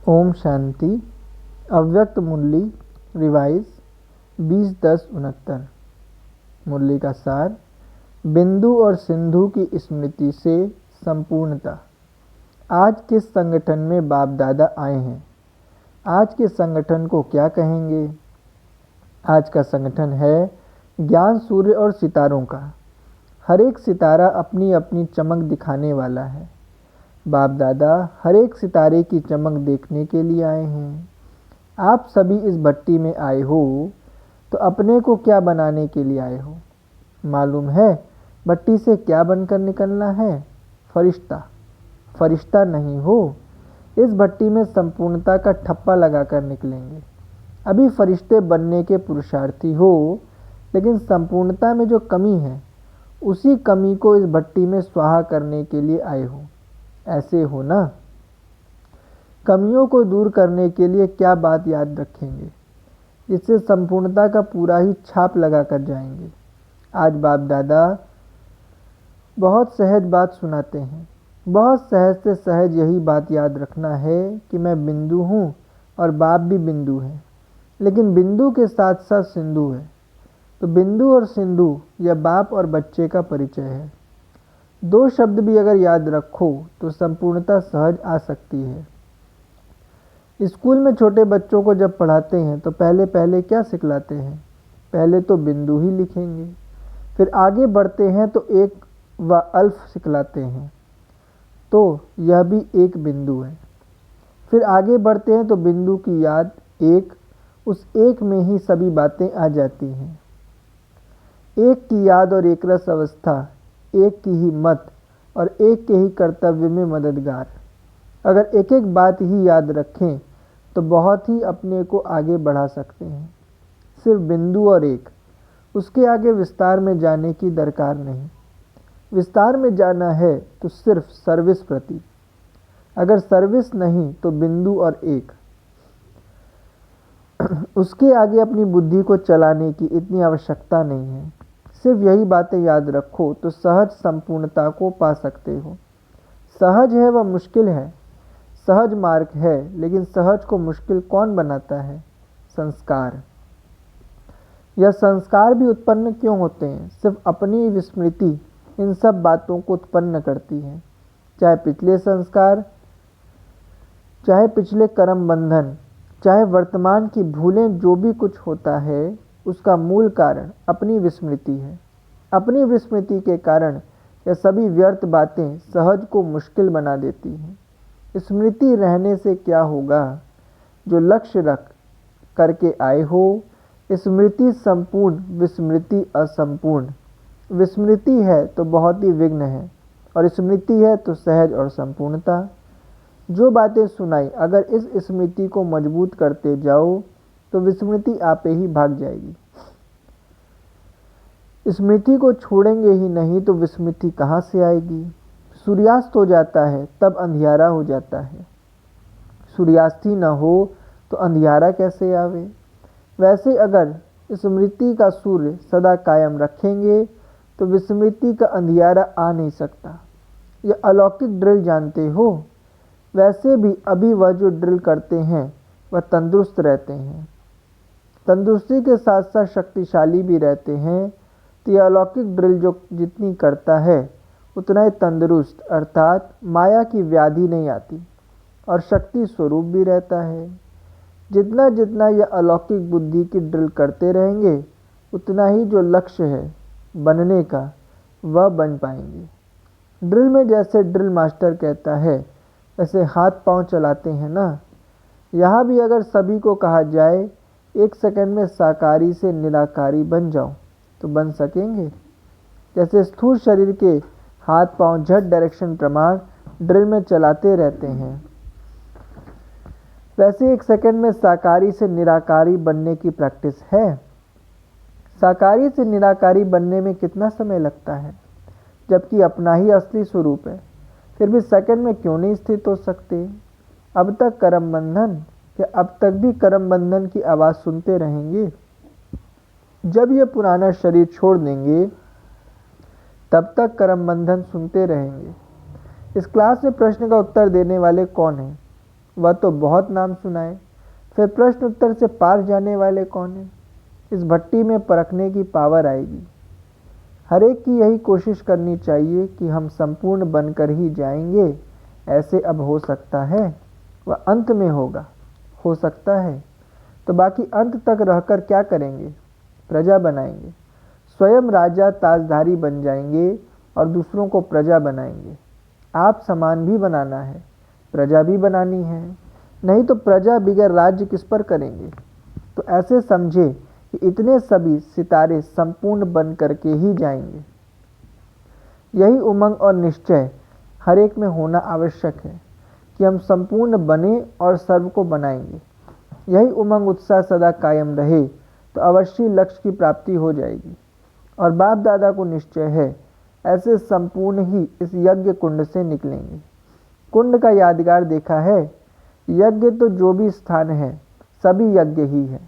ओम शांति। अव्यक्त मुरली रिवाइज 20-10-69। मुरली का सार। बिंदु और सिंधु की स्मृति से संपूर्णता। आज किस संगठन में बाप दादा आए हैं? आज के संगठन को क्या कहेंगे? आज का संगठन है ज्ञान सूर्य और सितारों का। हर एक सितारा अपनी अपनी चमक दिखाने वाला है। बाप दादा हर एक सितारे की चमक देखने के लिए आए हैं। आप सभी इस भट्टी में आए हो तो अपने को क्या बनाने के लिए आए हो? मालूम है भट्टी से क्या बनकर निकलना है? फरिश्ता। फरिश्ता नहीं हो, इस भट्टी में संपूर्णता का ठप्पा लगाकर निकलेंगे। अभी फरिश्ते बनने के पुरुषार्थी हो, लेकिन संपूर्णता में जो कमी है उसी कमी को इस भट्टी में स्वाहा करने के लिए आए हो। ऐसे हो ना? कमियों को दूर करने के लिए क्या बात याद रखेंगे जिससे संपूर्णता का पूरा ही छाप लगा कर जाएंगे? आज बाप दादा बहुत सहज बात सुनाते हैं। बहुत सहज से सहज यही बात याद रखना है कि मैं बिंदु हूँ और बाप भी बिंदु है, लेकिन बिंदु के साथ साथ सिंधु है। तो बिंदु और सिंधु यह बाप और बच्चे का परिचय है। दो शब्द भी अगर याद रखो तो संपूर्णता सहज आ सकती है। स्कूल में छोटे बच्चों को जब पढ़ाते हैं तो पहले पहले क्या सिखलाते हैं? पहले तो बिंदु ही लिखेंगे, फिर आगे बढ़ते हैं तो एक व अल्फ सिखलाते हैं, तो यह भी एक बिंदु है। फिर आगे बढ़ते हैं तो बिंदु की याद एक, उस एक में ही सभी बातें आ जाती हैं। एक की याद और एक रस अवस्था, एक की ही मत और एक के ही कर्तव्य में मददगार। अगर एक एक बात ही याद रखें तो बहुत ही अपने को आगे बढ़ा सकते हैं। सिर्फ बिंदु और एक, उसके आगे विस्तार में जाने की दरकार नहीं। विस्तार में जाना है तो सिर्फ सर्विस प्रति। अगर सर्विस नहीं तो बिंदु और एक, उसके आगे अपनी बुद्धि को चलाने की इतनी आवश्यकता नहीं है। सिर्फ यही बातें याद रखो तो सहज संपूर्णता को पा सकते हो। सहज है वह मुश्किल है, सहज मार्ग है, लेकिन सहज को मुश्किल कौन बनाता है? संस्कार। यह संस्कार भी उत्पन्न क्यों होते हैं? सिर्फ अपनी विस्मृति इन सब बातों को उत्पन्न करती है। चाहे पिछले संस्कार, चाहे पिछले कर्म बंधन, चाहे वर्तमान की भूलें, जो भी कुछ होता है उसका मूल कारण अपनी विस्मृति है। अपनी विस्मृति के कारण यह सभी व्यर्थ बातें सहज को मुश्किल बना देती हैं। स्मृति रहने से क्या होगा? जो लक्ष्य रख करके आए हो, स्मृति संपूर्ण, विस्मृति असंपूर्ण। विस्मृति है तो बहुत ही विघ्न है, और स्मृति है तो सहज और संपूर्णता। जो बातें सुनाई, अगर इस स्मृति को मजबूत करते जाओ तो विस्मृति आपे ही भाग जाएगी। स्मृति को छोड़ेंगे ही नहीं तो विस्मृति कहाँ से आएगी? सूर्यास्त हो जाता है तब अंधियारा हो जाता है। सूर्यास्त ही न हो तो अंधियारा कैसे आवे? वैसे अगर स्मृति का सूर्य सदा कायम रखेंगे तो विस्मृति का अंधियारा आ नहीं सकता। यह अलौकिक ड्रिल जानते हो? वैसे भी अभी वह जो ड्रिल करते हैं वह तंदुरुस्त रहते हैं। तंदुरुस्ती के साथ साथ शक्तिशाली भी रहते हैं। तो यह अलौकिक ड्रिल जो जितनी करता है उतना ही तंदुरुस्त, अर्थात माया की व्याधि नहीं आती, और शक्ति स्वरूप भी रहता है। जितना जितना यह अलौकिक बुद्धि की ड्रिल करते रहेंगे उतना ही जो लक्ष्य है बनने का वह बन पाएंगे। ड्रिल में जैसे ड्रिल मास्टर कहता है वैसे हाथ पांव चलाते हैं ना। यहाँ भी अगर सभी को कहा जाए 1 सेकंड में साकारी से निराकारी बन जाओ तो बन सकेंगे? जैसे स्थूल शरीर के हाथ पांव झट डायरेक्शन प्रमाण ड्रिल में चलाते रहते हैं, वैसे 1 सेकंड में साकारी से निराकारी बनने की प्रैक्टिस है। साकारी से निराकारी बनने में कितना समय लगता है, जबकि अपना ही असली स्वरूप है। फिर भी सेकंड में क्यों नहीं स्थित हो सकते? अब तक कर्म बंधन, क्या अब तक भी कर्म बंधन की आवाज़ सुनते रहेंगे? जब ये पुराना शरीर छोड़ देंगे तब तक कर्म बंधन सुनते रहेंगे। इस क्लास में प्रश्न का उत्तर देने वाले कौन हैं? वह तो बहुत नाम सुनाए, फिर प्रश्न उत्तर से पार जाने वाले कौन है? इस भट्टी में परखने की पावर आएगी। हर एक की यही कोशिश करनी चाहिए कि हम संपूर्ण बनकर ही जाएंगे। ऐसे अब हो सकता है, वह अंत में होगा, हो सकता है, तो बाकी अंत तक रहकर क्या करेंगे? प्रजा बनाएंगे, स्वयं राजा ताजधारी बन जाएंगे और दूसरों को प्रजा बनाएंगे। आप समान भी बनाना है, प्रजा भी बनानी है, नहीं तो प्रजा बिगैर राज्य किस पर करेंगे? तो ऐसे समझे कि इतने सभी सितारे संपूर्ण बन करके ही जाएंगे। यही उमंग और निश्चय हर एक में होना आवश्यक है कि हम संपूर्ण बने और सर्व को बनाएंगे। यही उमंग उत्साह सदा कायम रहे तो अवश्य लक्ष्य की प्राप्ति हो जाएगी। और बाप दादा को निश्चय है, ऐसे संपूर्ण ही इस यज्ञ कुंड से निकलेंगे। कुंड का यादगार देखा है? यज्ञ तो जो भी स्थान है सभी यज्ञ ही है,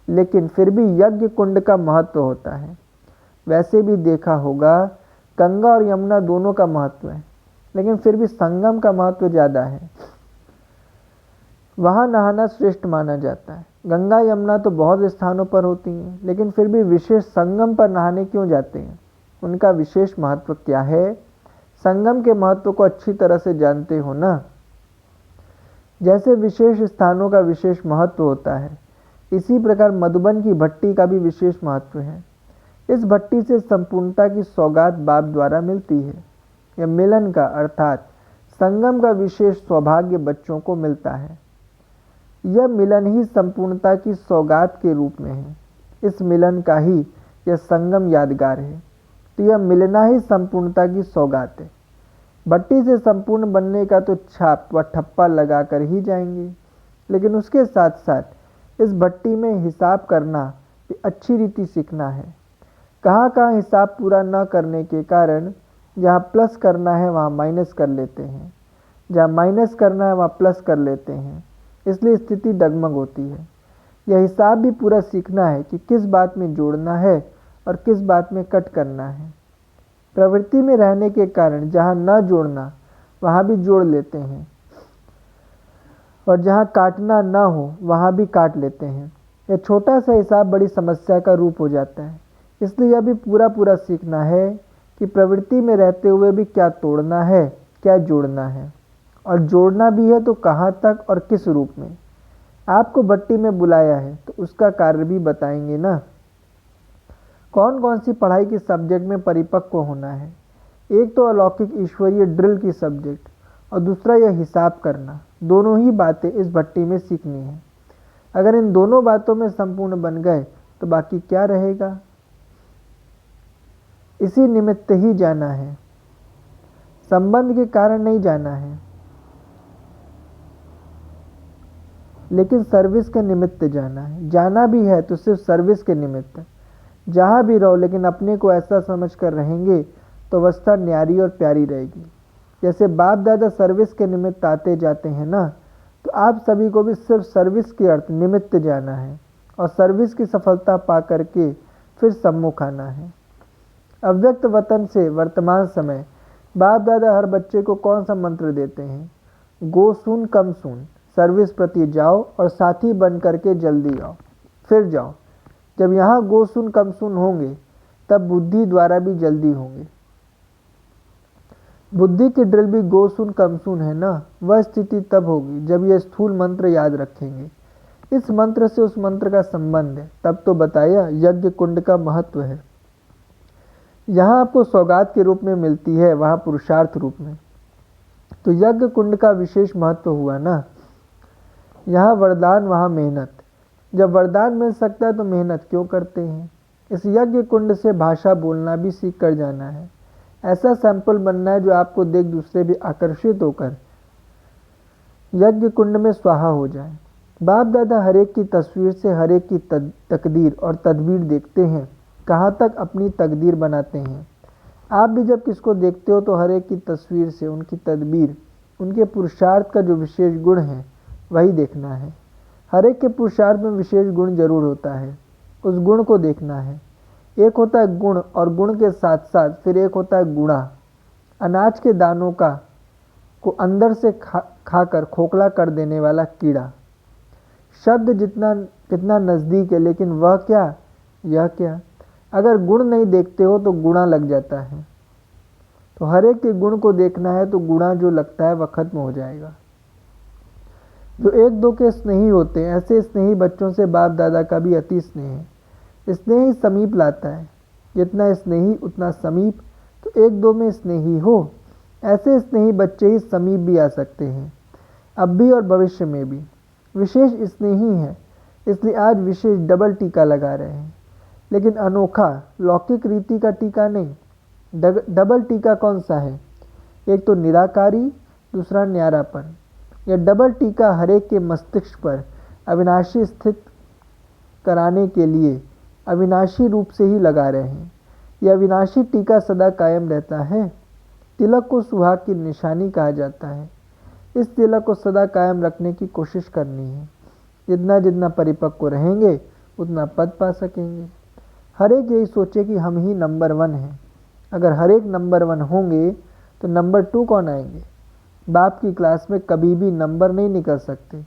लेकिन फिर भी यज्ञ कुंड का महत्व होता है। वैसे भी देखा होगा, गंगा और यमुना दोनों का महत्व है, लेकिन फिर भी संगम का महत्व ज़्यादा है। वहाँ नहाना श्रेष्ठ माना जाता है। गंगा यमुना तो बहुत स्थानों पर होती हैं, लेकिन फिर भी विशेष संगम पर नहाने क्यों जाते हैं? उनका विशेष महत्व क्या है? संगम के महत्व को अच्छी तरह से जानते हो ना। जैसे विशेष स्थानों का विशेष महत्व होता है, इसी प्रकार मधुबन की भट्टी का भी विशेष महत्व है। इस भट्टी से संपूर्णता की सौगात बाप द्वारा मिलती है। यह मिलन का अर्थात संगम का विशेष सौभाग्य बच्चों को मिलता है। यह मिलन ही संपूर्णता की सौगात के रूप में है। इस मिलन का ही यह संगम यादगार है, तो यह मिलना ही संपूर्णता की सौगात है। भट्टी से संपूर्ण बनने का तो छाप व ठप्पा लगा कर ही जाएंगे, लेकिन उसके साथ साथ इस भट्टी में हिसाब करना भी अच्छी रीति सीखना है। कहाँ कहाँ हिसाब पूरा न करने के कारण जहाँ प्लस करना है वहाँ माइनस कर लेते हैं, जहाँ माइनस करना है वहाँ प्लस कर लेते हैं, इसलिए स्थिति डगमग होती है। यह हिसाब भी पूरा सीखना है कि किस बात में जोड़ना है और किस बात में कट करना है। प्रवृत्ति में रहने के कारण जहाँ न जोड़ना वहाँ भी जोड़ लेते हैं, और जहाँ काटना न हो वहाँ भी काट लेते हैं। यह छोटा सा हिसाब बड़ी समस्या का रूप हो जाता है। इसलिए यह भी पूरा पूरा सीखना है कि प्रवृत्ति में रहते हुए भी क्या तोड़ना है, क्या जोड़ना है, और जोड़ना भी है तो कहाँ तक और किस रूप में। आपको भट्टी में बुलाया है तो उसका कार्य भी बताएंगे ना। कौन कौन सी पढ़ाई के सब्जेक्ट में परिपक्व होना है? एक तो अलौकिक ईश्वरीय ड्रिल की सब्जेक्ट और दूसरा यह हिसाब करना। दोनों ही बातें इस भट्टी में सीखनी है। अगर इन दोनों बातों में संपूर्ण बन गए तो बाकी क्या रहेगा? इसी निमित्त ही जाना है, संबंध के कारण नहीं जाना है, लेकिन सर्विस के निमित्त जाना है। जाना भी है तो सिर्फ सर्विस के निमित्त। जहाँ भी रहो लेकिन अपने को ऐसा समझ कर रहेंगे तो अवस्था न्यारी और प्यारी रहेगी। जैसे बाप दादा सर्विस के निमित्त आते जाते हैं ना, तो आप सभी को भी सिर्फ सर्विस के अर्थ निमित्त जाना है और सर्विस की सफलता पा करके फिर सम्मुख आना है। अव्यक्त वतन से वर्तमान समय बाप दादा हर बच्चे को कौन सा मंत्र देते हैं? गो सुन कम सुन, सर्विस प्रति जाओ और साथी बन करके जल्दी आओ, फिर जाओ। जब यहाँ गो सुन कम सुन होंगे तब बुद्धि द्वारा भी जल्दी होंगे। बुद्धि की ड्रिल भी गो सुन कम सुन है ना। वह स्थिति तब होगी जब यह स्थूल मंत्र याद रखेंगे। इस मंत्र से उस मंत्र का संबंध है। तब तो बताया यज्ञ कुंड का महत्व है। यहाँ आपको सौगात के रूप में मिलती है, वहाँ पुरुषार्थ रूप में। तो यज्ञ कुंड का विशेष महत्व हुआ ना। यहाँ वरदान, वहाँ मेहनत। जब वरदान मिल सकता है तो मेहनत क्यों करते हैं? इस यज्ञ कुंड से भाषा बोलना भी सीख कर जाना है। ऐसा सैंपल बनना है जो आपको देख दूसरे भी आकर्षित होकर यज्ञ कुंड में स्वाहा हो जाए। बाप दादा हर एक की तस्वीर से हर एक की तकदीर और तदबीर देखते हैं, कहाँ तक अपनी तकदीर बनाते हैं। आप भी जब किसको देखते हो तो हर एक की तस्वीर से उनकी तदबीर, उनके पुरुषार्थ का जो विशेष गुण है वही देखना है। हर एक के पुरुषार्थ में विशेष गुण जरूर होता है, उस गुण को देखना है। एक होता है गुण और गुण के साथ साथ फिर एक होता है गुणा। अनाज के दानों का को अंदर से खाकर खोखला कर देने वाला कीड़ा। शब्द जितना कितना नज़दीक है, लेकिन वह क्या, यह क्या। अगर गुण नहीं देखते हो तो गुणा लग जाता है। तो हर एक के गुण को देखना है तो गुणा जो लगता है वह खत्म हो जाएगा। जो एक दो के स्नेही होते हैं, ऐसे स्नेही बच्चों से बाप दादा का भी अति स्नेह है। स्नेही समीप लाता है, जितना स्नेही उतना समीप। तो एक दो में स्नेही हो, ऐसे स्नेही बच्चे ही समीप भी आ सकते हैं, अब भी और भविष्य में भी। विशेष स्नेही है, इसलिए आज विशेष डबल टीका लगा रहे हैं, लेकिन अनोखा लौकिक रीति का टीका नहीं। डबल टीका कौन सा है? एक तो निराकारी, दूसरा न्यारापन। यह डबल टीका हरेक के मस्तिष्क पर अविनाशी स्थित कराने के लिए अविनाशी रूप से ही लगा रहे हैं। यह अविनाशी टीका सदा कायम रहता है। तिलक को सुहाग की निशानी कहा जाता है। इस तिलक को सदा कायम रखने की कोशिश करनी है। जितना जितना परिपक्व रहेंगे उतना पद पा सकेंगे। हर एक यही सोचे कि हम ही नंबर 1 हैं। अगर हर एक नंबर 1 होंगे तो नंबर 2 कौन आएंगे? बाप की क्लास में कभी भी नंबर नहीं निकल सकते।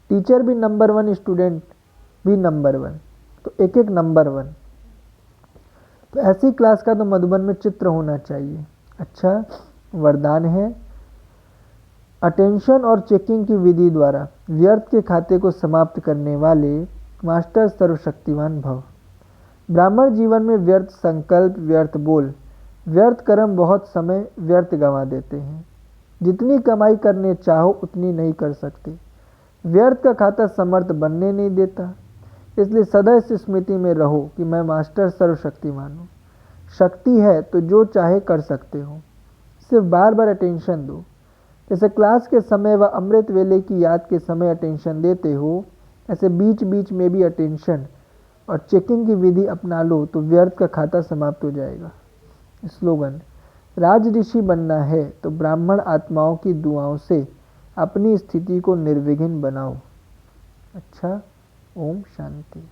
टीचर भी नंबर 1, स्टूडेंट भी नंबर 1, तो एक एक नंबर 1। तो ऐसी क्लास का तो मधुबन में चित्र होना चाहिए। अच्छा, वरदान है अटेंशन और चेकिंग की विधि द्वारा व्यर्थ के खाते को समाप्त करने वाले मास्टर सर्वशक्तिमान भव। ब्राह्मण जीवन में व्यर्थ संकल्प, व्यर्थ बोल, व्यर्थ कर्म बहुत समय व्यर्थ गंवा देते हैं। जितनी कमाई करने चाहो उतनी नहीं कर सकते। व्यर्थ का खाता समर्थ बनने नहीं देता। इसलिए सदा इस स्मृति में रहो कि मैं मास्टर सर्वशक्तिमान हूँ। शक्ति है तो जो चाहे कर सकते हो। सिर्फ बार बार अटेंशन दो। जैसे क्लास के समय व अमृत वेले की याद के समय अटेंशन देते हो, ऐसे बीच बीच में भी अटेंशन और चेकिंग की विधि अपना लो तो व्यर्थ का खाता समाप्त हो जाएगा। स्लोगन, राज ऋषि बनना है तो ब्राह्मण आत्माओं की दुआओं से अपनी स्थिति को निर्विघ्न बनाओ। अच्छा, ओम शांति।